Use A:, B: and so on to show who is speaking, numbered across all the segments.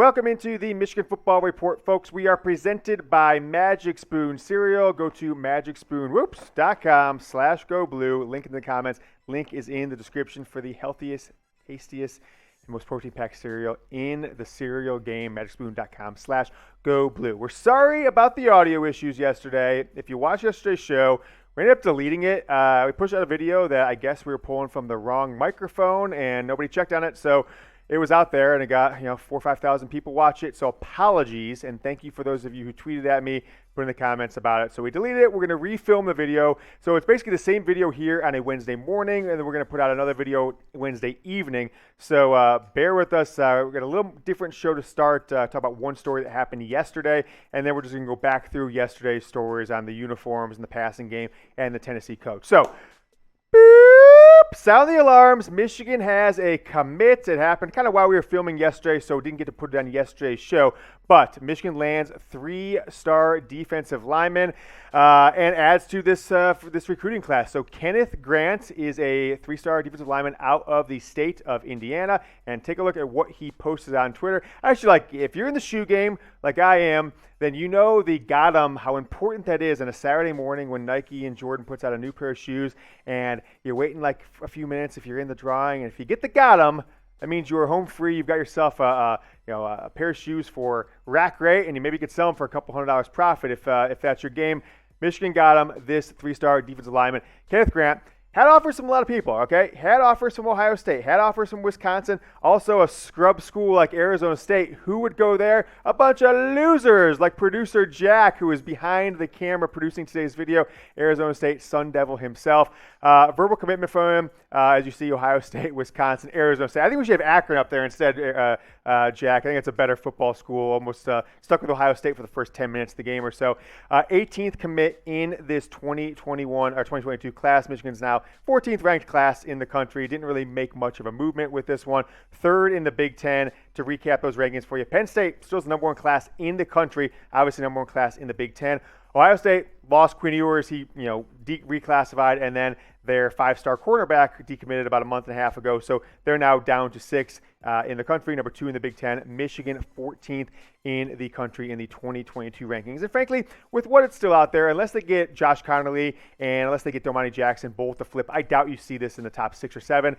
A: Welcome into the Michigan Football Report, folks. We are presented by Magic Spoon Cereal. Go to magicspoon.com/go blue. Link in the comments. Link is in the description for the healthiest, tastiest, and most protein-packed cereal in the cereal game. magicspoon.com/go blue. We're sorry about the audio issues yesterday. If you watched yesterday's show, we ended up deleting it. We pushed out a video that I guess we were pulling from the wrong microphone, and nobody checked on it, so it was out there, and it got 4,000 or 5,000 people watch it. So apologies, and thank you for those of you who tweeted at me, put in the comments about it. So we deleted it. We're going to refilm the video. So it's basically the same video here on a Wednesday morning, and then we're going to put out another video Wednesday evening. So bear with us. We've got a little different show to start. Talk about one story that happened yesterday, and then we're just going to go back through yesterday's stories on the uniforms and the passing game and the Tennessee coach. So sound the alarms. Michigan has a commit. It happened kind of while we were filming yesterday, so didn't get to put it on yesterday's show. But Michigan lands 3-star defensive lineman and adds to this recruiting class. So Kenneth Grant is a 3-star defensive lineman out of the state of Indiana. And take a look at what he posted on Twitter. Actually, if you're in the shoe game like I am, then you know the got 'em, how important that is on a Saturday morning when Nike and Jordan puts out a new pair of shoes and you're waiting like a few minutes if you're in the drawing. And if you get the got 'em, that means you are home free. You've got yourself a pair of shoes for rack rate, and you maybe could sell them for a couple $100 profit if that's your game. Michigan got him, this 3-star defensive lineman, Kenneth Grant. Had offers from a lot of people, okay? Had offers from Ohio State. Had offers from Wisconsin. Also a scrub school like Arizona State. Who would go there? A bunch of losers like producer Jack, who is behind the camera producing today's video. Arizona State Sun Devil himself. Verbal commitment from him. As you see, Ohio State, Wisconsin, Arizona State. I think we should have Akron up there instead, Jack. I think it's a better football school. Almost stuck with Ohio State for the first 10 minutes of the game or so. 18th commit in this 2021 or 2022 class. Michigan's now 14th ranked class in the country. Didn't really make much of a movement with this one. 3rd in the Big Ten. To recap those rankings for you, Penn State still is the number 1 class in the country. Obviously, number 1 class in the Big Ten. Ohio State lost Quinn Ewers. He, reclassified, and then their 5-star cornerback decommitted about a month and a half ago. So they're now down to 6th in the country, number 2 in the Big Ten. Michigan 14th in the country in the 2022 rankings. And frankly, with what it's still out there, unless they get Josh Connolly and unless they get Domani Jackson both to flip, I doubt you see this in the top 6 or 7.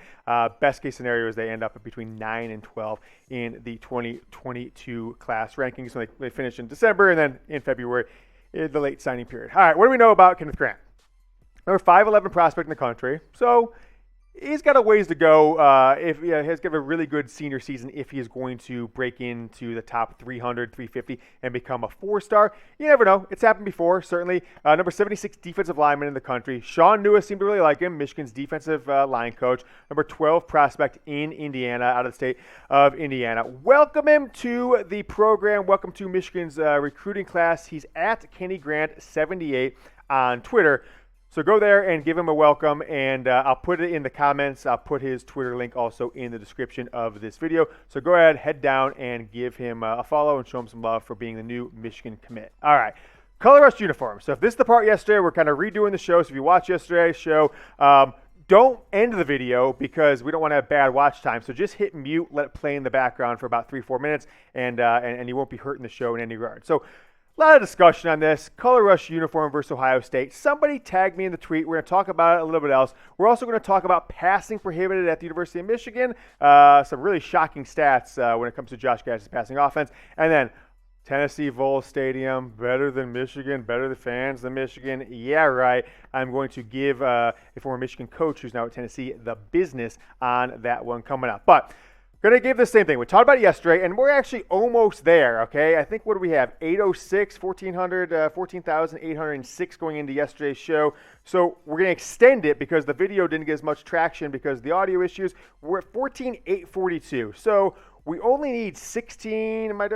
A: Best case scenario is they end up at between 9 and 12 in the 2022 class rankings. So they finish in December and then in February, the late signing period. All right, what do we know about Kenneth Grant? Number 5'11" prospect in the country. So he's got a ways to go. He's got a really good senior season if he is going to break into the top 300, 350 and become a 4-star. You never know. It's happened before, certainly. Number 76 defensive lineman in the country. Sean Newis seemed to really like him, Michigan's defensive line coach. Number 12 prospect in Indiana, out of the state of Indiana. Welcome him to the program. Welcome to Michigan's recruiting class. He's at Kenny Grant 78 on Twitter. So go there and give him a welcome, and I'll put it in the comments. I'll put his Twitter link also in the description of this video. So go ahead, head down, and give him a follow and show him some love for being the new Michigan commit. All right, color rush uniform. So if this is the part yesterday, we're kind of redoing the show. So if you watched yesterday's show, don't end the video because we don't want to have bad watch time. So just hit mute, let it play in the background for about 3-4 minutes, and you won't be hurting the show in any regard. So a lot of discussion on this. Color rush uniform versus Ohio State. Somebody tagged me in the tweet. We're going to talk about it a little bit else. We're also going to talk about passing prohibited at the University of Michigan. Some really shocking stats when it comes to Josh Gattis' passing offense. And then Tennessee Vols Stadium, better than Michigan, better than fans than Michigan. Yeah, right. I'm going to give a former Michigan coach who's now at Tennessee the business on that one coming up. But going to give the same thing. We talked about it yesterday, and we're actually almost there, okay? I think, what do we have? 806, 14,806 going into yesterday's show. So we're going to extend it because the video didn't get as much traction because of the audio issues. We're at 14,842. So we only need 16, we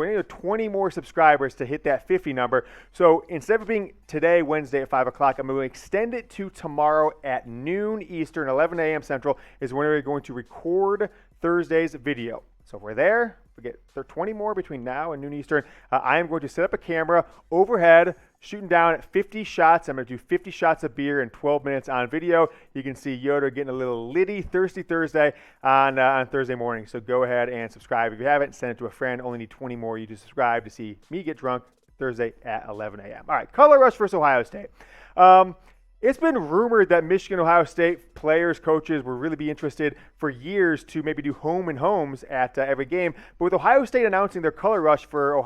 A: need 20 more subscribers to hit that 50 number. So instead of being today, Wednesday at 5 o'clock, I'm going to extend it to tomorrow at noon Eastern, 11 a.m. Central is when we're going to record Thursday's video. So if we're there, we get 20 more between now and noon Eastern. I am going to set up a camera overhead, shooting down at 50 shots. I'm going to do 50 shots of beer in 12 minutes on video. You can see Yoder getting a little litty Thirsty Thursday on Thursday morning. So go ahead and subscribe. If you haven't, send it to a friend. Only need 20 more you to subscribe to see me get drunk Thursday at 11 a.m. All right, Color Rush versus Ohio State. It's been rumored that Michigan, Ohio State players, coaches will really be interested for years to maybe do home and homes at every game. But with Ohio State announcing their Color Rush for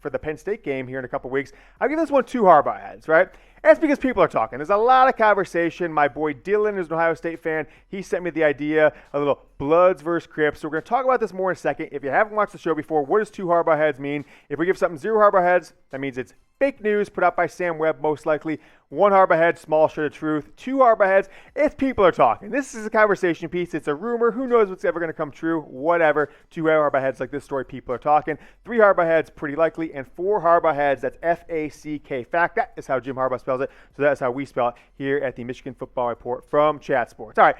A: the Penn State game here in a couple weeks, I'll give this one 2 Harbaugh heads, right? That's because people are talking. There's a lot of conversation. My boy Dylan is an Ohio State fan. He sent me the idea, a little Bloods versus Crips. So we're going to talk about this more in a second. If you haven't watched the show before, what does 2 Harbaugh heads mean? If we give something 0 Harbaugh heads, that means it's fake news put out by Sam Webb, most likely. 1 Harbaugh head, small shred of truth. 2 Harbaugh heads, it's people are talking. This is a conversation piece. It's a rumor. Who knows what's ever going to come true? Whatever. 2 Harbaugh heads like this story, people are talking. 3 Harbaugh heads, pretty likely. And 4 Harbaugh heads, that's F-A-C-K. Fact. That is how Jim Harbaugh spells it. So that's how we spell it here at the Michigan Football Report from Chat Sports. All right.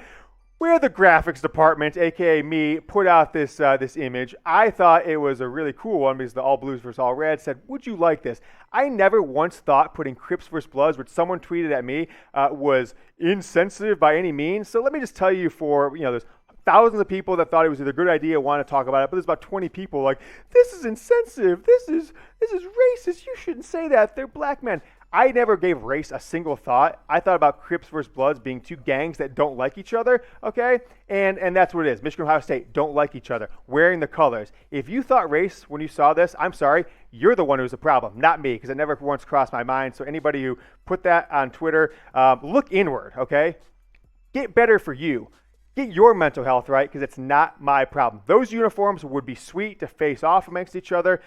A: Where the graphics department, a.k.a. me, put out this image, I thought it was a really cool one because the all blues versus all reds said, would you like this? I never once thought putting Crips versus Bloods, which someone tweeted at me, was insensitive by any means. So let me just tell you there's thousands of people that thought it was either a good idea, want to talk about it, but there's about 20 people like, this is insensitive, this is racist, you shouldn't say that, they're black men. I never gave race a single thought. I thought about Crips versus Bloods being 2 gangs that don't like each other, okay? And that's what it is. Michigan, Ohio State don't like each other, wearing the colors. If you thought race when you saw this, I'm sorry, you're the one who's the problem, not me, because it never once crossed my mind. So anybody who put that on Twitter, look inward, okay? Get better for you. Get your mental health right, because it's not my problem. Those uniforms would be sweet to face off against each other.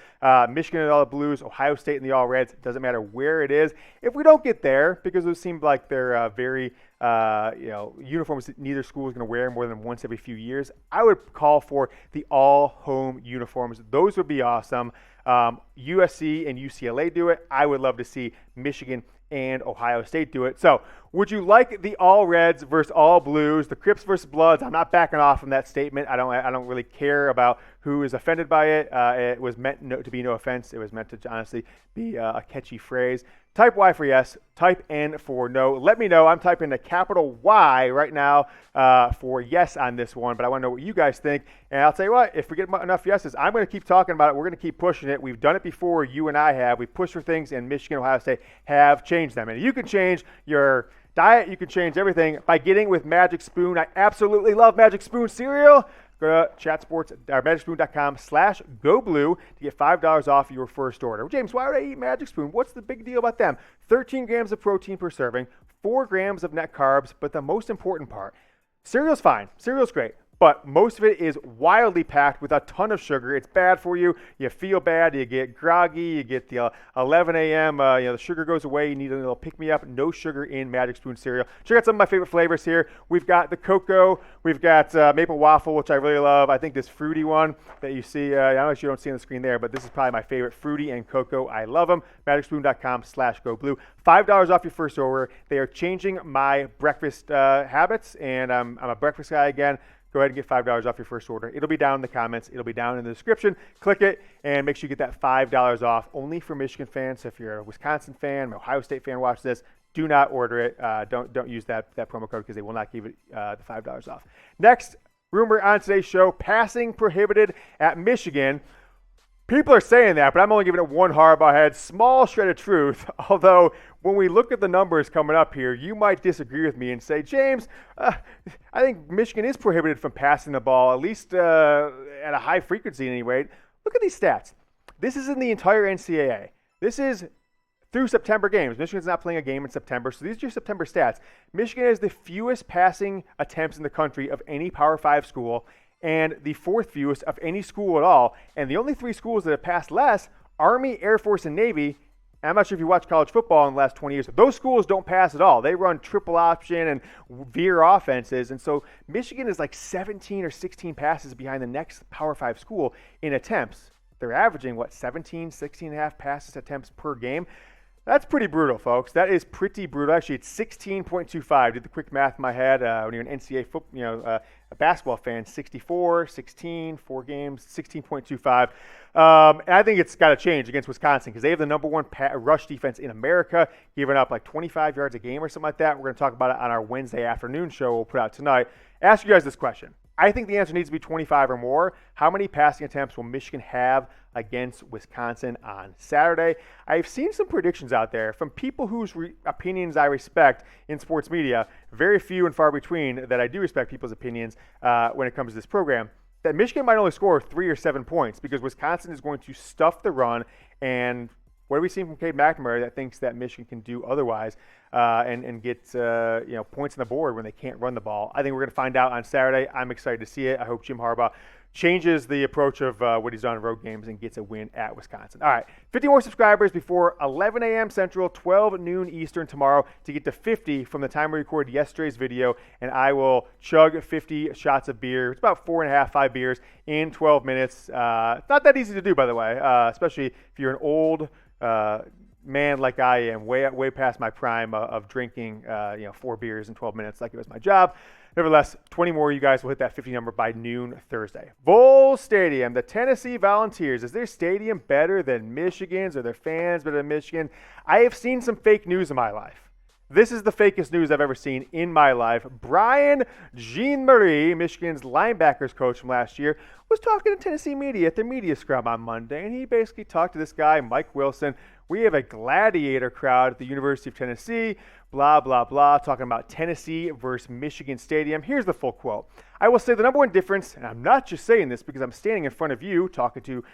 A: Michigan in all the blues, Ohio State in the all reds. It doesn't matter where it is. If we don't get there, because it seemed like they're very, uniforms that neither school is going to wear more than once every few years, I would call for the all-home uniforms. Those would be awesome. USC and UCLA do it. I would love to see Michigan and Ohio State do it. So would you like the all reds versus all blues, the Crips versus Bloods? I'm not backing off from that statement. I don't really care about who is offended by it. It was meant to be no offense. It was meant to honestly be a catchy phrase. Type Y for yes, type N for no. Let me know. I'm typing a capital Y right now for yes on this one, but I want to know what you guys think. And I'll tell you what, if we get enough yeses, I'm going to keep talking about it. We're going to keep pushing it. We've done it before, you and I have. We've pushed for things, and Michigan, Ohio State have changed them. And you can change your diet, you can change everything by getting with Magic Spoon. I absolutely love Magic Spoon cereal. Go to magicspoon.com/GoBlue to get $5 off your first order. James, why would I eat Magic Spoon? What's the big deal about them? 13 grams of protein per serving, 4 grams of net carbs, but the most important part, cereal's fine. Cereal's great. But most of it is wildly packed with a ton of sugar. It's bad for you. You feel bad. You get groggy. You get the 11 a.m. The sugar goes away. You need a little pick-me-up. No sugar in Magic Spoon cereal. Check out some of my favorite flavors here. We've got the cocoa. We've got maple waffle, which I really love. I think this fruity one that you see, I don't know if you don't see on the screen there, but this is probably my favorite, fruity and cocoa. I love them. magicspoon.com/GoBlue. $5 off your first order. They are changing my breakfast habits, and I'm a breakfast guy again. Go ahead and get $5 off your first order. It'll be down in the comments. It'll be down in the description. Click it and make sure you get that $5 off only for Michigan fans. So if you're a Wisconsin fan, an Ohio State fan, watch this. Do not order it. Don't use that promo code because they will not give it the $5 off. Next, rumor on today's show, passing prohibited at Michigan. People are saying that, but I'm only giving it 1 Harbaugh head. Small shred of truth. Although, when we look at the numbers coming up here, you might disagree with me and say, James, I think Michigan is prohibited from passing the ball, at least at a high frequency anyway. Look at these stats. This is in the entire NCAA. This is through September games. Michigan's not playing a game in September, so these are your September stats. Michigan has the fewest passing attempts in the country of any Power 5 school, and the 4th fewest of any school at all. And the only 3 schools that have passed less, Army, Air Force, and Navy. I'm not sure if you watch college football in the last 20 years. Those schools don't pass at all. They run triple option and veer offenses. And so Michigan is like 17 or 16 passes behind the next Power 5 school in attempts. They're averaging, 16 and a half passes attempts per game. That's pretty brutal, folks. That is pretty brutal. Actually, it's 16.25. Did the quick math in my head. When you're an NCAA football, a basketball fan, 64, 16, 4 games, 16.25. And I think it's got to change against Wisconsin because they have the number one rush defense in America, giving up like 25 yards a game or something like that. We're going to talk about it on our Wednesday afternoon show we'll put out tonight. Ask you guys this question. I think the answer needs to be 25 or more. How many passing attempts will Michigan have against Wisconsin on Saturday? I've seen some predictions out there from people whose opinions I respect in sports media, very few and far between that I do respect people's opinions when it comes to this program, that Michigan might only score 3 or 7 points because Wisconsin is going to stuff the run. And what have we seen from Cade McNamara that thinks that Michigan can do otherwise and get points on the board when they can't run the ball? I think we're going to find out on Saturday. I'm excited to see it. I hope Jim Harbaugh changes the approach of what he's done in road games and gets a win at Wisconsin. All right, 50 more subscribers before 11 a.m. Central, 12 noon Eastern tomorrow to get to 50 from the time we recorded yesterday's video, and I will chug 50 shots of beer. It's about 4.5, 5 beers in 12 minutes. It's not that easy to do, by the way, especially if you're an old man like I am, way past my prime of drinking 4 beers in 12 minutes like it was my job. Nevertheless, 20 more of you guys will hit that 50 number by noon Thursday. Bowl Stadium, the Tennessee Volunteers. Is their stadium better than Michigan's? Are their fans better than Michigan? I have seen some fake news in my life. This is the fakest news I've ever seen in my life. Brian Jean-Marie, Michigan's linebackers coach from last year, was talking to Tennessee media at their media scrum on Monday, and he basically talked to this guy, Mike Wilson. We have a gladiator crowd at the University of Tennessee, blah, blah, blah, talking about Tennessee versus Michigan Stadium. Here's the full quote. I will say the number one difference, and I'm not just saying this because I'm standing in front of you talking to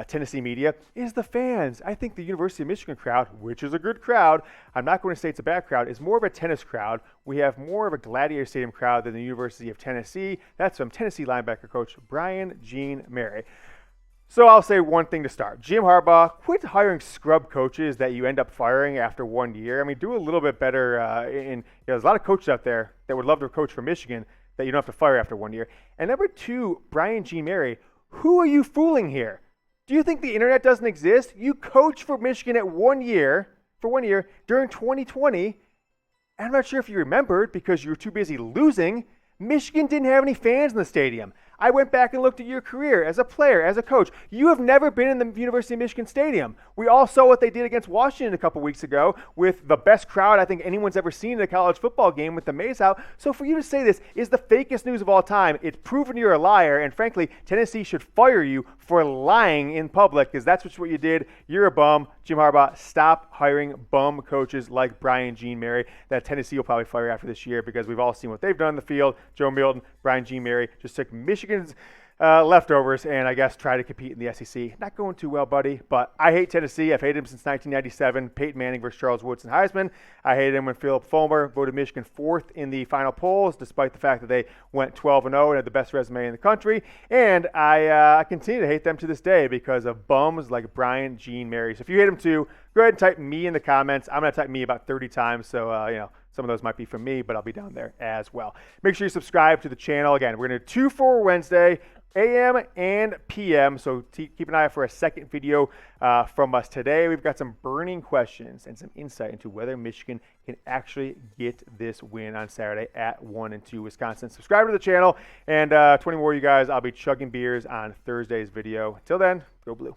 A: Tennessee media, is the fans. I think the University of Michigan crowd, which is a good crowd, I'm not going to say it's a bad crowd, is more of a tennis crowd. We have more of a Gladiator Stadium crowd than the University of Tennessee. That's from Tennessee linebacker coach Brian Jean-Marie. So I'll say one thing to start. Jim Harbaugh, quit hiring scrub coaches that you end up firing after 1 year. I mean, do a little bit better. There's a lot of coaches out there that would love to coach for Michigan that you don't have to fire after 1 year. And number two, Brian Jean-Marie, who are you fooling here? Do you think the internet doesn't exist? You coached for Michigan for 1 year during 2020. I'm not sure if you remembered because you were too busy losing. Michigan didn't have any fans in the stadium. I went back and looked at your career as a player, as a coach. You have never been in the University of Michigan Stadium. We all saw what they did against Washington a couple weeks ago with the best crowd I think anyone's ever seen in a college football game with the mace out. So for you to say this is the fakest news of all time, it's proven you're a liar, and frankly, Tennessee should fire you for lying in public because that's what you did. You're a bum. Jim Harbaugh, stop hiring bum coaches like Brian Jean-Marie that Tennessee will probably fire after this year because we've all seen what they've done in the field. Joe Milton, Brian Jean-Marie just took Michigan's leftovers and I guess try to compete in the SEC. Not going too well, buddy, but I hate Tennessee. I've hated him since 1997, Peyton Manning versus Charles Woodson Heisman. I hated him when Philip Fulmer voted Michigan 4th in the final polls, despite the fact that they went 12-0 and had the best resume in the country. And I continue to hate them to this day because of bums like Brian Jean-Marie. So if you hate him too, go ahead and type me in the comments. I'm going to type me about 30 times, so some of those might be from me, but I'll be down there as well. Make sure you subscribe to the channel. Again, we're going to do 2 for Wednesday, AM and PM, so keep an eye out for a second video from us today. We've got some burning questions and some insight into whether Michigan can actually get this win on Saturday at 1-2 Wisconsin. Subscribe to the channel, and 20 more of you guys, I'll be chugging beers on Thursday's video. Until then, go blue.